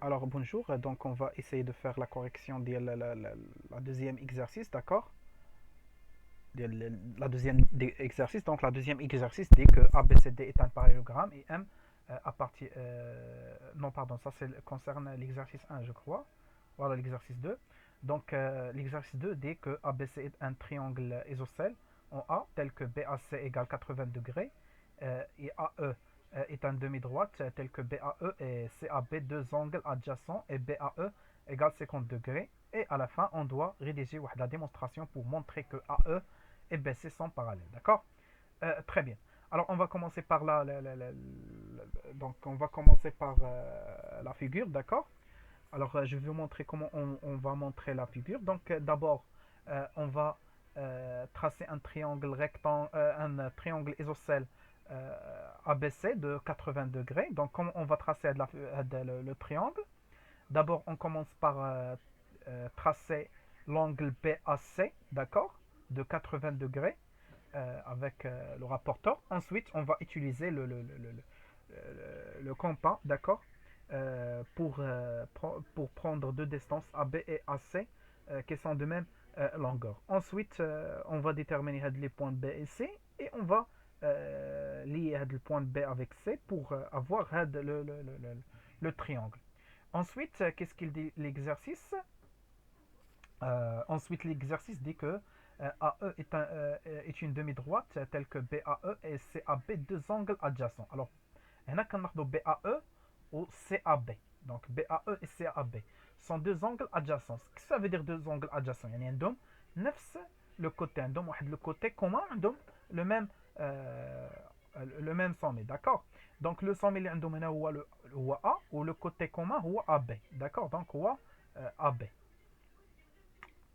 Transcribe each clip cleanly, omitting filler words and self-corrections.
Alors bonjour, donc on va essayer de faire la correction de la deuxième exercice, d'accord? La deuxième exercice, donc la deuxième exercice dit que ABCD est un parallélogramme et M à partir... non, pardon, ça concerne l'exercice 1, je crois. Voilà l'exercice 2. Donc l'exercice 2 dit que ABC est un triangle isocèle en A tel que BAC égale 80 degrés et AE est un demi-droite tel que BAE et CAB deux angles adjacents et BAE égale 50 degrés. Et à la fin, on doit rédiger la démonstration pour montrer que AE et BC sont parallèles. D'accord? Très bien. Alors, on va commencer par donc on va commencer par la figure, d'accord? Alors, je vais vous montrer comment on va montrer la figure. Donc, d'abord, on va tracer un triangle un triangle isocèle ABC de 80 degrés. Donc, comment on va tracer le triangle? D'abord, on commence par tracer l'angle BAC, d'accord, de 80 degrés avec le rapporteur. Ensuite, on va utiliser le compas, d'accord, pour prendre deux distances AB et AC qui sont de même longueur. Ensuite, on va déterminer les points B et C et on va lier le point B avec C pour avoir le triangle. Ensuite, qu'est-ce qu'il dit l'exercice? Ensuite, l'exercice dit que AE est une demi-droite telle que BAE et CAB deux angles adjacents. Alors, il y en a qu'on a BAE ou CAB. Donc, BAE et CAB sont deux angles adjacents. Qu'est-ce que ça veut dire deux angles adjacents? Il y a un نفس le côté, عندهم واحد le côté commun, عندهم le même euh, le même sommet, d'accord? Donc, le sommet اللي عندهم هنا هو A ou le côté commun هو AB, d'accord? Donc, هو AB.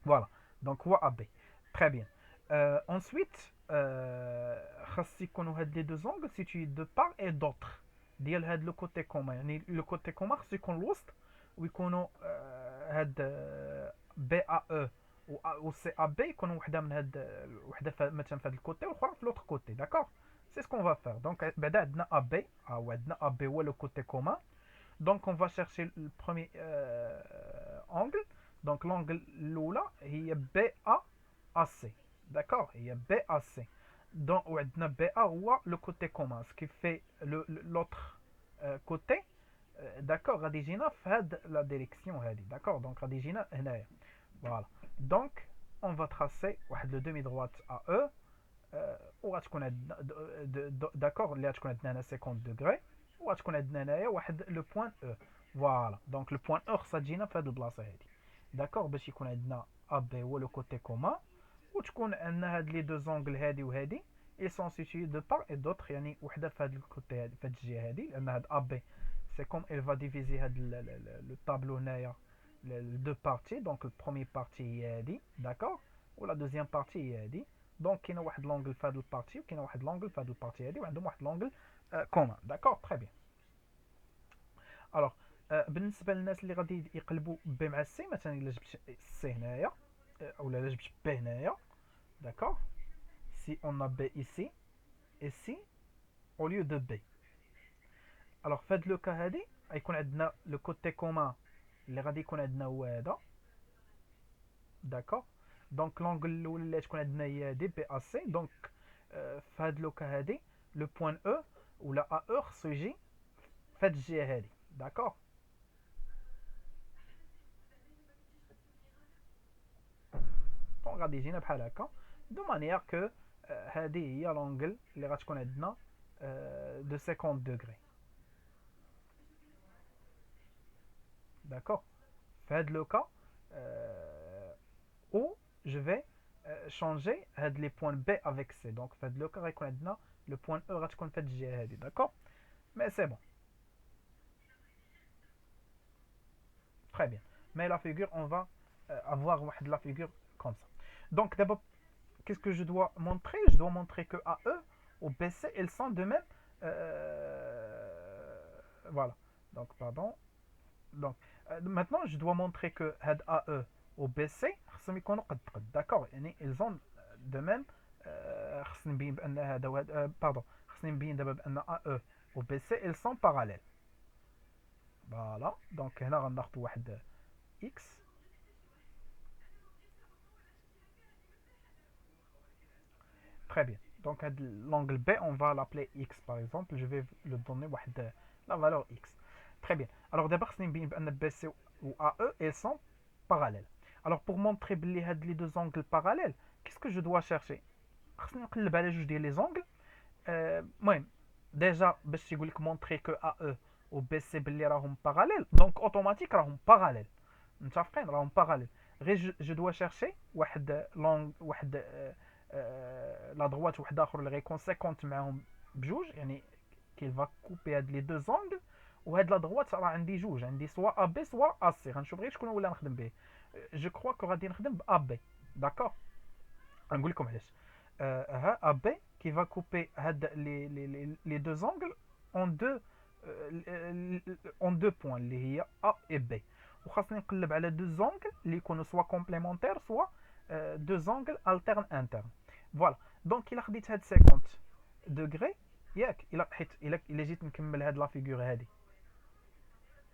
Voilà, donc هو AB. Très bien. Ensuite, خاص يكونوا هاد لي دو زونغل سيتوي دو بار اي دوتر ديال هاد لو كوتي كوما، يعني لو كوتي كوما خاص يكون الوسط ويكونوا هاد بي ا او و سي ا بي يكونوا وحده من هاد وحده مثلا في هاد الكوتي والاخرى في لوتر كوتي، داكور؟ سي سكون فا فير. دونك بعدا عندنا ا بي وعندنا ا بي هو لو كوتي كوما. Donc on va chercher le premier angle. Donc l'angle l'oula هي BAC. D'accord? هي BAC. Donc وعندنا BA هو le côté commun, ce qui fait l'autre côté. D'accord? غادي يجينا في هاد la direction هادي. D'accord? Donc غادي يجينا هنايا. Voilà. Donc on va tracer واحد le demi droite à E وغتكون عندنا داكوغ اللي غتكون عندنا هنا 50 دوغري وغتكون عندنا هنايا واحد لو بوين او. فوالا دونك لو بوين او خصها تجينا في هاد البلاصه هادي، داكوغ، باش يكون عندنا ا بي هو لو كوتي كومان وتكون عندنا هاد لي دو زونغل هادي وهادي اي سون سيتوي دو بار اي دوتر، يعني وحده في هاد الكوتي هادي في هاد الجهه هادي، لان هاد ا بي سي كوم il va diviser هاد لو طابلو هنايا دو بارتي. دونك البروميي بارتي هي هادي، داكوغ، ولا دوزيام بارتي هي هادي. دونك كاينه واحد لونجل في هاد البارتي وكاينه واحد لونجل في هاد البارتي هادي وعندهم واحد لونجل كومان، داكوغ. تري بيان. الوغ بالنسبه للناس اللي غادي يقلبوا بي مع سي، مثلا الا جبت سي هنايا اولا الا جبت بي هنايا، داكوغ، سي اون ا بي ايسي اي سي او ليو دو بي. الوغ في هاد لو كا هادي غيكون عندنا لو كوتي كومان اللي غادي يكون عندنا هو هذا، داكوغ. دونك لونجل الاول اللي تكون عندنا هي دي بي ا سي. دونك في هاد لو كا هادي لو بوين او ولا ا او خصو يجي في هاد الجهه هادي، داكوغ. دونك غادي يجينا بحال هكا دو مانيير كو هادي هي لونجل اللي غتكون عندنا دو 50 دوغري، داكوغ. في هاد لو كا ou je vais changer هاد لي بوين بي افيك سي. دونك في هاد لو كا غيكون عندنا لو بوين او غتكون في هاد الجهه هادي، داكوغ. مي سي بون. Très bien. Mais la figure, on va avoir la figure comme ça. Donc, d'abord, qu'est-ce que je dois montrer? Je dois montrer que AE ou BC, elles sont de même. Voilà. Donc, pardon. Donc, maintenant, je dois montrer que had AE ou BC, d'accord, ils ont de même. Pardon. AE ou BC, ils sont parallèles. فوالا دونك هنا غناخدو واحد اكس. Très bien. Donc l'angle B, on va l'appeler X par exemple. Je vais le donner la valeur X. Très bien. Alors d'abord, c'est bien BC ou AE, elles sont parallèles. Alors pour montrer les deux angles parallèles, qu'est-ce que je dois chercher? خصني نقلب على جوج ديال لي زونغل. المهم ديجا باش يقول لك مونطري كو AE و BC باللي راهم باراليل دونك اوتوماتيك راهم باراليل متفقين راهم باراليل. غير جو دوا شيرشي واحد لونغ واحد لا droite واحد اخر اللي غيكون 50 معاهم بجوج يعني كيل فا كوبي هاد لي دو زونغل. وهاد لا droite راه عندي جوج عندي سوا ا بي سوا ا سي غنشوف غير شكون ولا نخدم به. جو كخوا كو غادي نخدم ب ا بي. داكور غنقول لكم علاش. ها ا بي كي فا كوبي هاد لي دو زونغل اون دو اون دو بوين اللي هي ا اي بي. وخاصني نقلب على دو زونغل اللي يكونوا سوا كومبليمونتير سوا دو زونغل الترن انترن. فوالا دونك الا خديت هاد 50 دوغري ياك الا حيت الا جيت نكمل هاد لا فيغور هادي.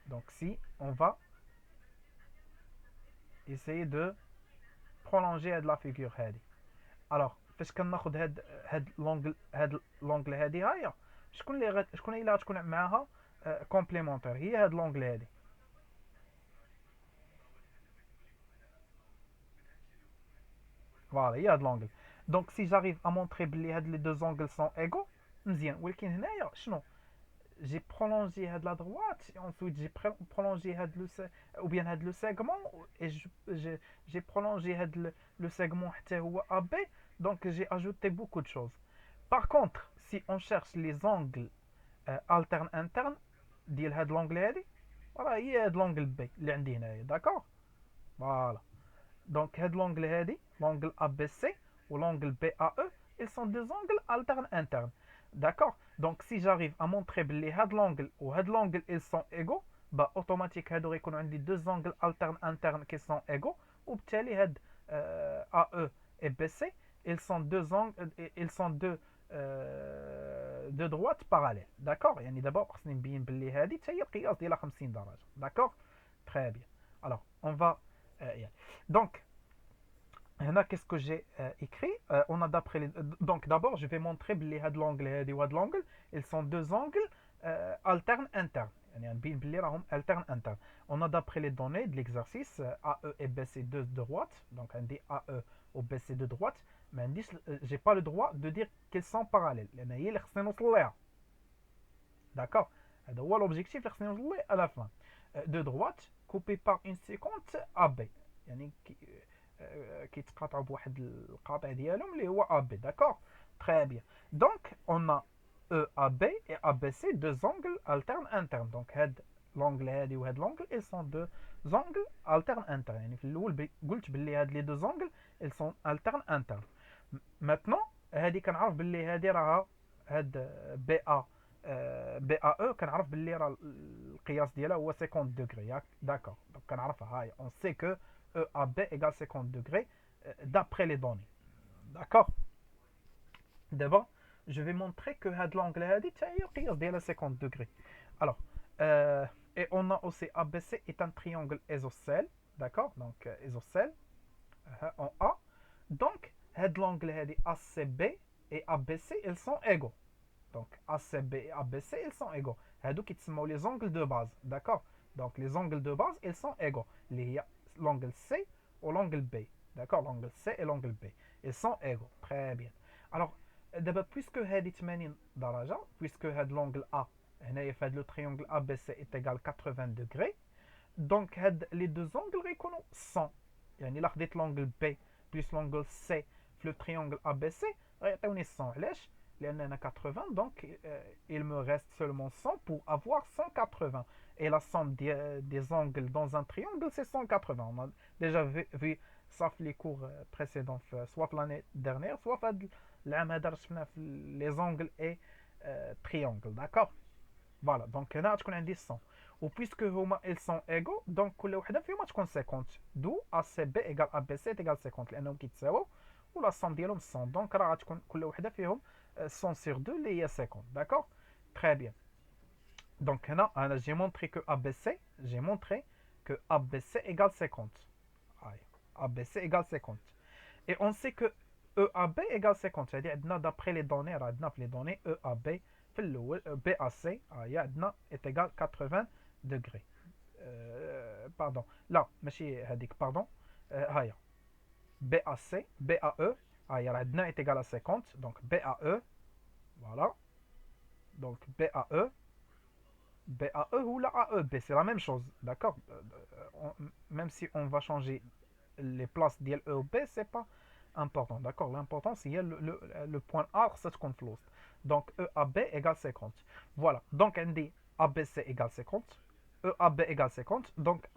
دونك سي اون فا essayer de prolonger هاد لا فيغور هادي. الوغ فاش كناخد هاد لونغل هادي هاهي شكون اللي غتكون معاها كومبليمونتير هي هاد لونغل هادي. فوالا هي هاد لونغل. دونك سي جاريف ا مونطري بلي هاد لي دو زونغل سون ايغو مزيان. ولكن هنايا شنو j'ai prolongé la droite et ensuite j'ai prolongé ou bien le segment et j'ai prolongé le segment AB donc j'ai ajouté beaucoup de choses. Par contre si on cherche les angles alternes internes ديال هاد l'angle هادي voilà هي هاد l'angle B اللي عندي هنايا d'accord. voilà donc هاد l'angle هادي l'angle ABC ou l'angle BAE ils sont deux angles alternes internes. D'accord. Donc si j'arrive à montrer que had l'angle ou had l'angle ils sont égaux, bah automatiquement هادو غيكونوا عندي deux angles alternes internes qui sont égaux وبالتالي هاد AE et BC ils sont deux angles ils sont deux droites parallèles. D'accord. يعني دابا خصني نبين بلي هادي حتى هي القياس ديالها 50 درجة. D'accord. Très bien. Alors on va donc qu'est-ce que j'ai écrit. On a d'après donc d'abord je vais montrer les had l'angle et had l'angle ils sont deux angles alternes internes يعني نبين بلي راهم alternes internes. On a d'après les données de l'exercice AE et BC de droite donc on dit AE ou BC de droite mais on dit j'ai pas le droit de dire qu'ils sont parallèles لان هي اللي خصني نوصل ليها. D'accord. هذا هو l'objectif اللي خصني نوصل ليه à la fin. De droite coupé par une séquence AB يعني كيتقاطعوا بواحد القاطع ديالهم اللي هو ا بي. داكور تري بيان. دونك اون او ا بي et ABC deux angles alternes internes. دونك هاد لونغل هادي وهاد لونغل ils sont deux angles alternes internes يعني في الاول قلت باللي هاد لي دو زونغل ils sont alternes internes. maintenant هادي كنعرف باللي هادي راها هاد بي ا بي ا او كنعرف باللي راه القياس ديالها هو 50 دوغري ياك. داكور دونك كنعرفها هاي اون سي كو EAB égale 50 degrés d'après les données. D'accord. D'abord, je vais montrer que l'angle est 50 degrés. Alors, et on a aussi ABC est un triangle isocèle. D'accord. Donc, isocèle en A. Donc, l'angle ACB et ABC, ils sont égaux. Donc, ACB et ABC, ils sont égaux. qui sont les angles de base. D'accord. Donc, les angles de base, ils sont égaux. L'angle C ou l'angle B. D'accord. L'angle C et l'angle B. Ils sont égaux. Très bien. Alors, d'abord, puisque هذه 80 درجة, puisque l'angle A, le triangle ABC est égal à 80 degrés, donc les deux angles غيكونوا 100. يعني إلا خديت l'angle B plus l'angle C في le triangle ABC غيعطيوني 100. علاش؟ لأن أنا 80 donc il me reste seulement 100 pour avoir 180. Et la somme des angles dans un triangle c'est 180. On a déjà vu ça في les cours précédents soit l'année dernière soit في العام هذا شفنا في les angles et triangles. D'accord. Voilà donc هنا تكون عندي 100 وبويسكو هما ils sont égaux donc كل وحده فيهم تكون 50 دو ACB égale ABC égale 50 لانهم كيتساووا ولا somme ديالهم 100 donc راه غتكون كل وحده فيهم 100 sur 2 اللي هي 50. D'accord. Très bien. Donc là, j'ai montré que ABC, j'ai montré que ABC égale 50. Aïe. ABC égale 50. Et on sait que EAB égale 50. C'est-à-dire, d'après les données, les données EAB, BAC, est égal 80 degrés. Pardon. Là, ماشي هذيك pardon. هيا BAC, BAE, عندنا est égal à 50. Donc BAE, voilà. Donc BAE, BAE ou la AEB, c'est la même chose, d'accord. Même si on va changer les places ديال E ou B, c'est pas important, d'accord. L'important, c'est le point A, c'est qu'on flosse. Donc EAB égale 50. Voilà. Donc on dit ABC égale 50, EAB égale 50, donc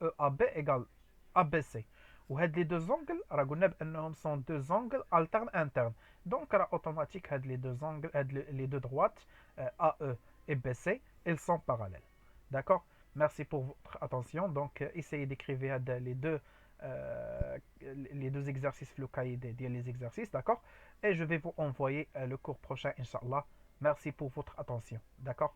EAB égale ABC. وهاد les deux angles راه قلنا بانهم sont deux angles alternes internes. Donc راه automatique هاد les deux angles, les deux droites AE et BC, ils sont parallèles. D'accord. Merci pour votre attention. Donc essayez d'écrire les deux exercices le cahier les exercices, d'accord. Et je vais vous envoyer le cours prochain, Inch'Allah. Merci pour votre attention, d'accord.